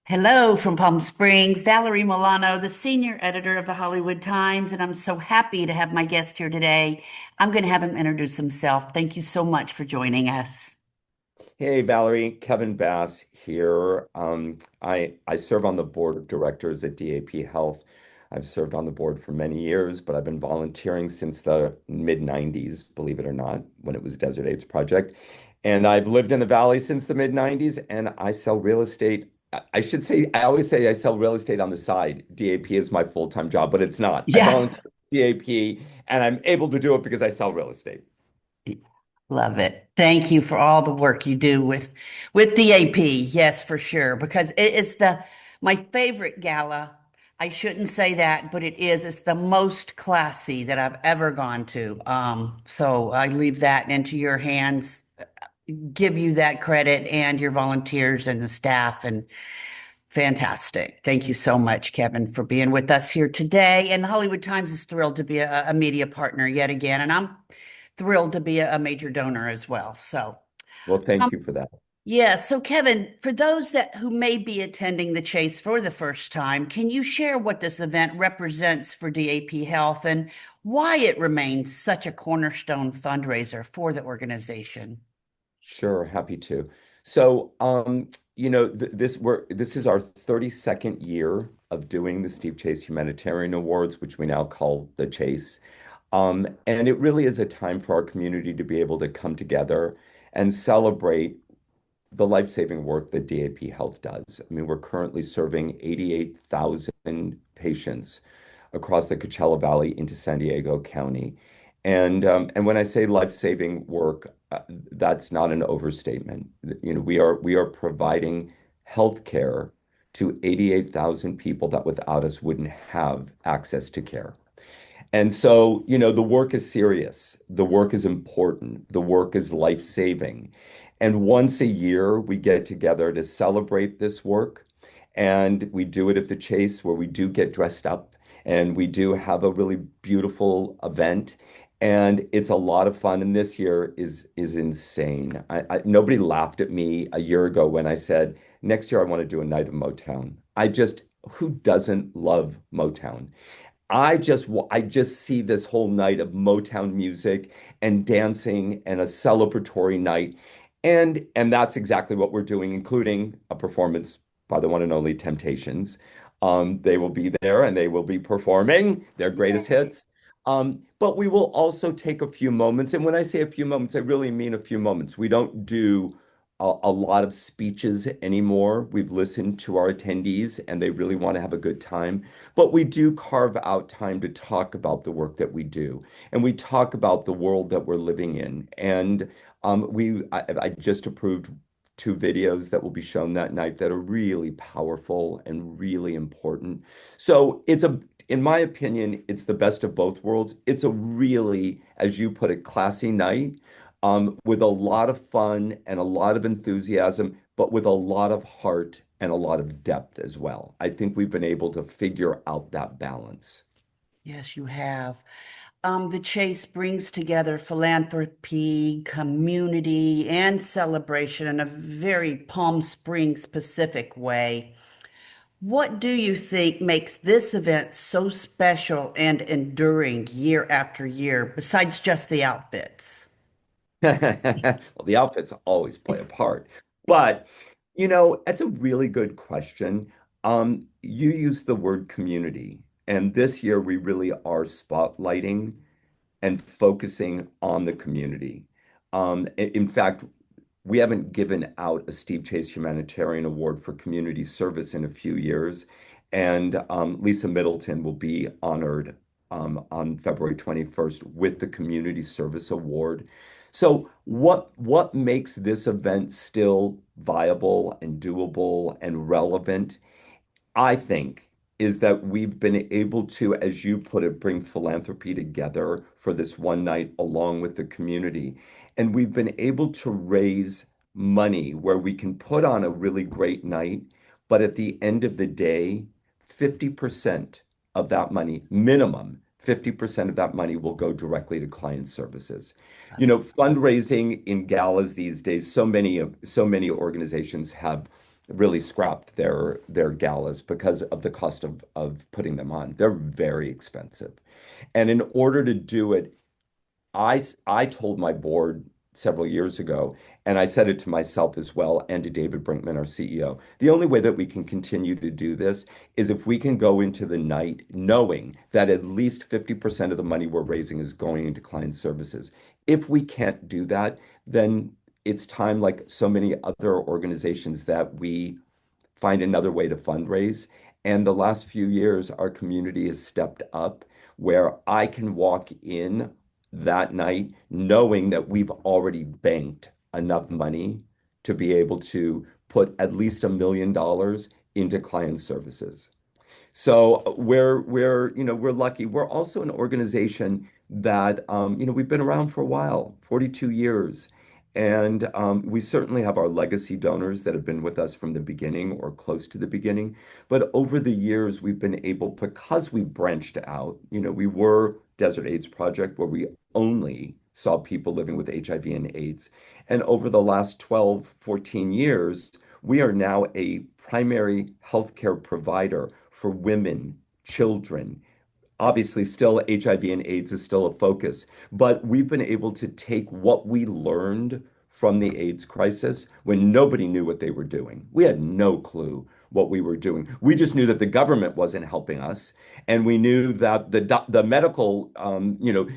Hello from Palm Springs, Valerie Milano, the senior editor of the Hollywood Times, and I'm so happy to have my guest here today. I'm going to have him introduce himself. Thank you so much for joining us. Hey Valerie, Kevin Bass here. I serve on the board of directors at DAP Health. I've served on the board for many years, but I've been volunteering since the mid 90s, believe it or not, when it was Desert AIDS Project. And I've lived in the Valley since the mid 90s, and I sell real estate. I should say, I always say I sell real estate on the side. DAP is my full-time job, but it's not. I Yeah, volunteer at DAP, and I'm able to do it because I sell real estate. love it. Thank you for all the work you do with DAP. Yes, for sure, because it's the my favorite gala. I shouldn't say that, but it is. It's the most classy that I've ever gone to. So I leave that into your hands. Give you that credit and your volunteers and the staff and fantastic. Thank you so much, Kevin, for being with us here today. And the Hollywood Times is thrilled to be a media partner yet again. And I'm thrilled to be a major donor as well. So, Well, thank um, you for that. yeah. So, Kevin, for those that who may be attending the chase for the first time, can you share what this event represents for DAP Health and why it remains such a cornerstone fundraiser for the organization? Sure, happy to. So, this is our 32nd year of doing the Steve Chase Humanitarian Awards, which we now call the Chase. And it really is a time for our community to be able to come together and celebrate the life-saving work that DAP Health does. I mean, we're currently serving 88,000 patients across the Coachella Valley into San Diego County. And when I say life-saving work, that's not an overstatement. You know, we are providing health care to 88,000 people that without us wouldn't have access to care. And so, the work is serious. The work is important. The work is life-saving. And once a year, we get together to celebrate this work. And we do it at the Chase, where we do get dressed up and we do have a really beautiful event. And it's a lot of fun. And this year is insane. Nobody laughed at me a year ago when I said, next year I want to do a night of Motown. Who doesn't love Motown? I just see this whole night of Motown music and dancing and a celebratory night. And that's exactly what we're doing, including a performance by the one and only Temptations. They will be there and they will be performing their greatest hits. But we will also take a few moments. And when I say a few moments, I really mean a few moments. We don't do a lot of speeches anymore. We've listened to our attendees and they really want to have a good time. But we do carve out time to talk about the work that we do. And we talk about the world that we're living in. And I just approved two videos that will be shown that night that are really powerful and really important. So in my opinion, it's the best of both worlds. It's a really, as you put it, classy night, with a lot of fun and a lot of enthusiasm, but with a lot of heart and a lot of depth as well. I think we've been able to figure out that balance. Yes, you have. The Chase brings together philanthropy, community, and celebration in a very Palm Springs specific way. What do you think makes this event so special and enduring year after year, besides just the outfits? Well, the outfits always play a part. But, that's a really good question. You used the word community, and this year we really are spotlighting and focusing on the community. In fact, we haven't given out a Steve Chase Humanitarian Award for community service in a few years, and Lisa Middleton will be honored on February 21st with the Community Service Award. So what makes this event still viable and doable and relevant, I think, is that we've been able to, as you put it, bring philanthropy together for this one night along with the community. And we've been able to raise money where we can put on a really great night, but at the end of the day, 50% of that money, minimum 50% of that money will go directly to client services. Fundraising in galas these days, so many organizations have really scrapped their galas because of the cost of putting them on. They're very expensive. And in order to do it, I told my board several years ago, and I said it to myself as well, and to David Brinkman, our CEO. The only way that we can continue to do this is if we can go into the night knowing that at least 50% of the money we're raising is going into client services. If we can't do that, then it's time, like so many other organizations, that we find another way to fundraise. And the last few years, our community has stepped up where I can walk in that night knowing that we've already banked enough money to be able to put at least $1 million into client services. So we're lucky. We're also an organization that we've been around for a while, 42 years. And we certainly have our legacy donors that have been with us from the beginning or close to the beginning. But over the years, we've been able, because we branched out, we were Desert AIDS Project, where we only saw people living with HIV and AIDS. And over the last 12, 14 years, we are now a primary healthcare provider for women, children. Obviously, still HIV and AIDS is still a focus, but we've been able to take what we learned from the AIDS crisis when nobody knew what they were doing. We had no clue what we were doing. We just knew that the government wasn't helping us, and we knew that the medical,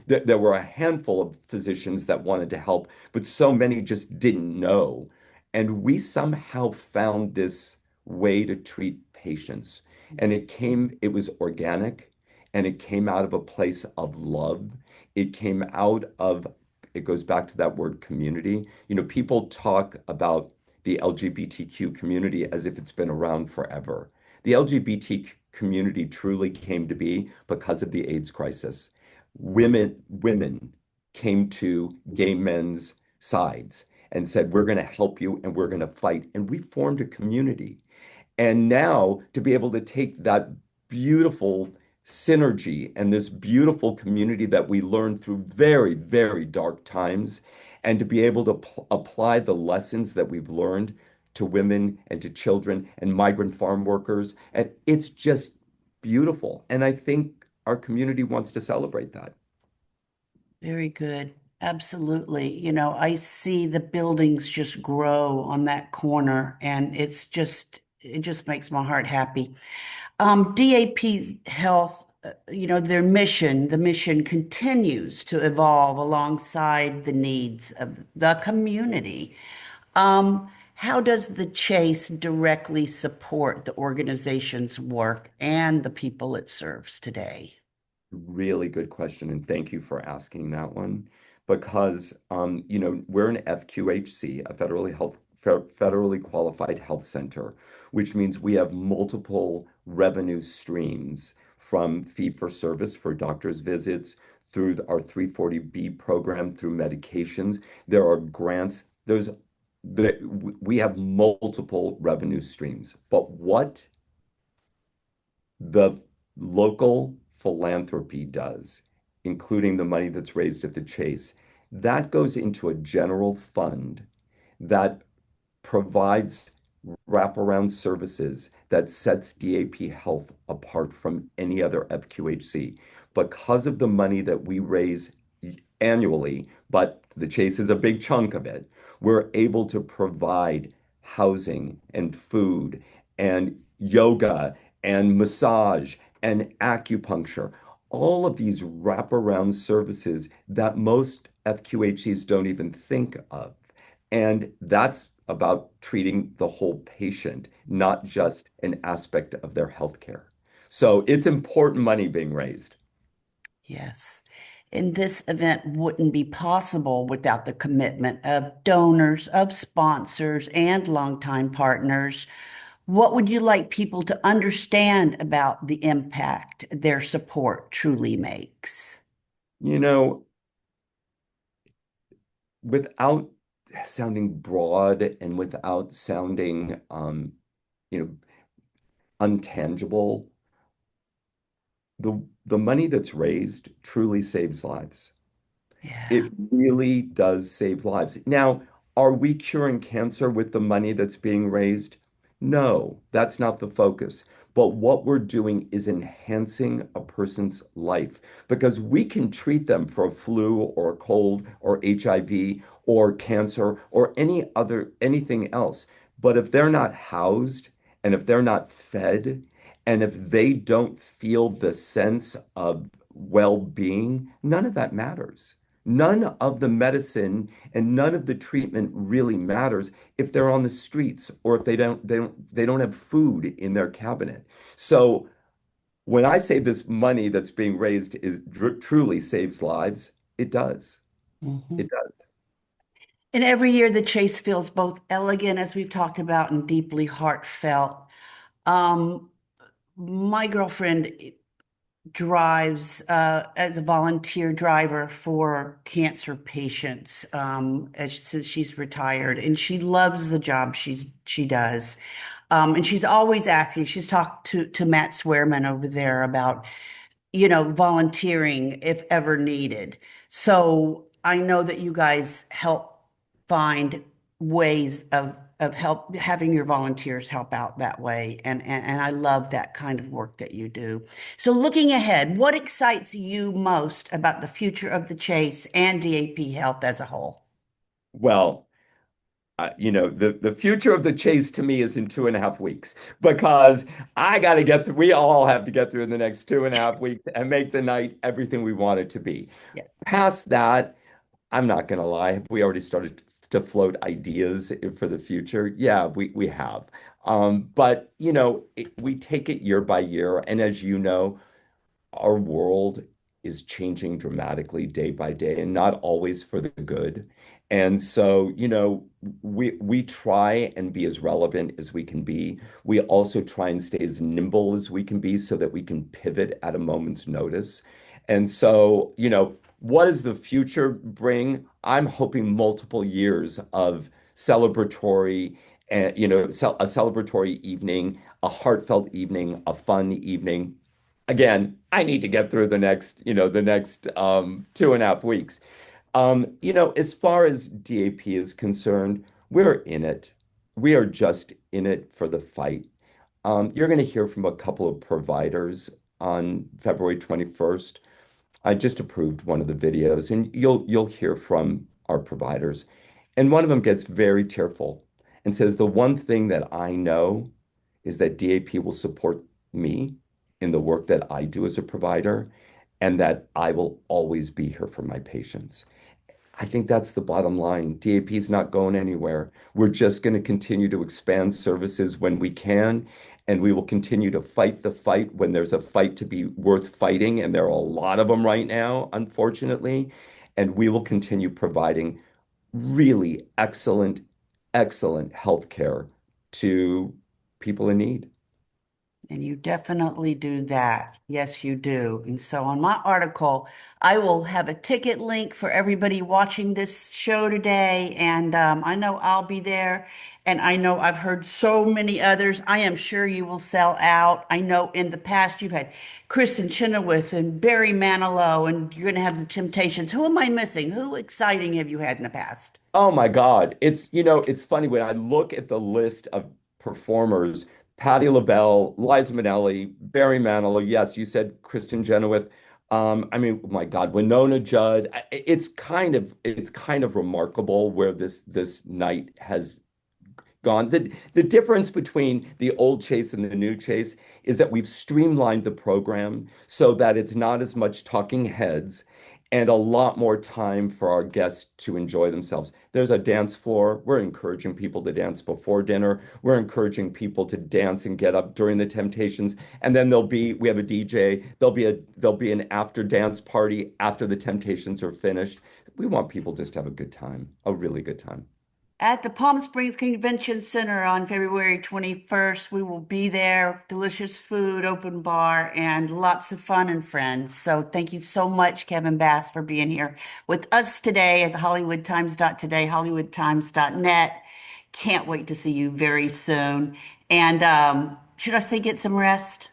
there were a handful of physicians that wanted to help, but so many just didn't know. And we somehow found this way to treat patients. And it was organic, and it came out of a place of love. It came out of, it goes back to that word community. People talk about the LGBTQ community as if it's been around forever. The LGBT community truly came to be because of the AIDS crisis. Women came to gay men's sides and said, we're going to help you and we're going to fight. And we formed a community. And now to be able to take that beautiful synergy and this beautiful community that we learned through very, very dark times, and to be able to apply the lessons that we've learned to women and to children and migrant farm workers. And it's just beautiful. And I think our community wants to celebrate that. Very good. Absolutely. I see the buildings just grow on that corner and it just makes my heart happy. DAP Health, the mission continues to evolve alongside the needs of the community. How does the Chase directly support the organization's work and the people it serves today? Really good question, and thank you for asking that one. Because we're an FQHC, a federally qualified health center, which means we have multiple revenue streams from fee for service for doctor's visits through our 340B program through medications. There are grants. We have multiple revenue streams. But what the local philanthropy does, including the money that's raised at the Chase, that goes into a general fund that provides wraparound services that sets DAP Health apart from any other FQHC. Because of the money that we raise annually, but the Chase is a big chunk of it, we're able to provide housing and food and yoga and massage and acupuncture, all of these wraparound services that most FQHCs don't even think of. And that's about treating the whole patient, not just an aspect of their healthcare. So it's important money being raised. Yes. And this event wouldn't be possible without the commitment of donors, of sponsors, and longtime partners. What would you like people to understand about the impact their support truly makes? You know, without sounding broad and without sounding, you know, untangible, the money that's raised truly saves lives. Yeah. It really does save lives. Now, are we curing cancer with the money that's being raised? No, that's not the focus. But what we're doing is enhancing a person's life because we can treat them for a flu or a cold or HIV or cancer or anything else. But if they're not housed and if they're not fed and if they don't feel the sense of well-being, none of that matters. None of the medicine and none of the treatment really matters if they're on the streets or if they don't have food in their cabinet. So when I say this money that's being raised is truly saves lives, it does. It Mhm. does. And every year the chase feels both elegant, as we've talked about, and deeply heartfelt. Um, my girlfriend drives as a volunteer driver for cancer patients since she's retired, and she loves the job she does. And she's always asking. She's talked to Matt Swearman over there about volunteering if ever needed. So I know that you guys help find ways of help having your volunteers help out that way. And I love that kind of work that you do. So looking ahead, what excites you most about the future of the Chase and DAP Health as a whole? Well, the future of the chase to me is in 2.5 weeks because I got to get through, we all have to get through in the next 2.5 weeks and make the night everything we want it to be. Yeah. Past that, I'm not going to lie. Have we already started to float ideas for the future? Yeah, we have. But we take it year by year. And as you know, our world is changing dramatically day by day and not always for the good. And so, we try and be as relevant as we can be. We also try and stay as nimble as we can be so that we can pivot at a moment's notice. And so, what does the future bring? I'm hoping multiple years of celebratory and a celebratory evening, a heartfelt evening, a fun evening. Again, I need to get through the next 2.5 weeks. As far as DAP is concerned, we're in it. We are just in it for the fight. You're going to hear from a couple of providers on February 21st. I just approved one of the videos, and you'll hear from our providers. And one of them gets very tearful and says, the one thing that I know is that DAP will support me in the work that I do as a provider, and that I will always be here for my patients. I think that's the bottom line. DAP is not going anywhere. We're just going to continue to expand services when we can, and we will continue to fight the fight when there's a fight to be worth fighting, and there are a lot of them right now, unfortunately. And we will continue providing really excellent, excellent healthcare to people in need. And you definitely do that. Yes, you do. And so on my article, I will have a ticket link for everybody watching this show today. And I know I'll be there. And I know I've heard so many others. I am sure you will sell out. I know in the past you've had Kristen Chenoweth and Barry Manilow, and you're going to have the Temptations. Who am I missing? Who exciting have you had in the past? Oh my God. It's funny when I look at the list of performers, Patti LaBelle, Liza Minnelli, Barry Manilow. Yes, you said Kristen Chenoweth. I mean, my God, Winona Judd. It's kind of remarkable where this night has gone. The difference between the old Chase and the new Chase is that we've streamlined the program so that it's not as much talking heads and a lot more time for our guests to enjoy themselves. There's a dance floor. We're encouraging people to dance before dinner. We're encouraging people to dance and get up during the Temptations. And then we have a DJ. There'll be an after dance party after the Temptations are finished. We want people just to have a good time, a really good time. At the Palm Springs Convention Center on February 21st, we will be there. Delicious food, open bar, and lots of fun and friends. So thank you so much, Kevin Bass, for being here with us today at the HollywoodTimes.today, HollywoodTimes.net. Can't wait to see you very soon. And should I say get some rest?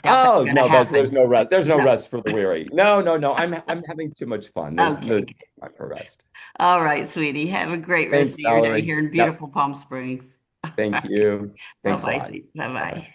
Doubt that's Oh going to no, there's happen. no rest. There's no No. rest for the weary. No, no, no. I'm having too much fun. There's Okay. no time for rest. All right, sweetie. Have a great rest Thanks, of your day Valerie. here in Yep. beautiful Palm Springs. Thank you. Thanks a lot. Bye-bye. Bye-bye. Bye-bye.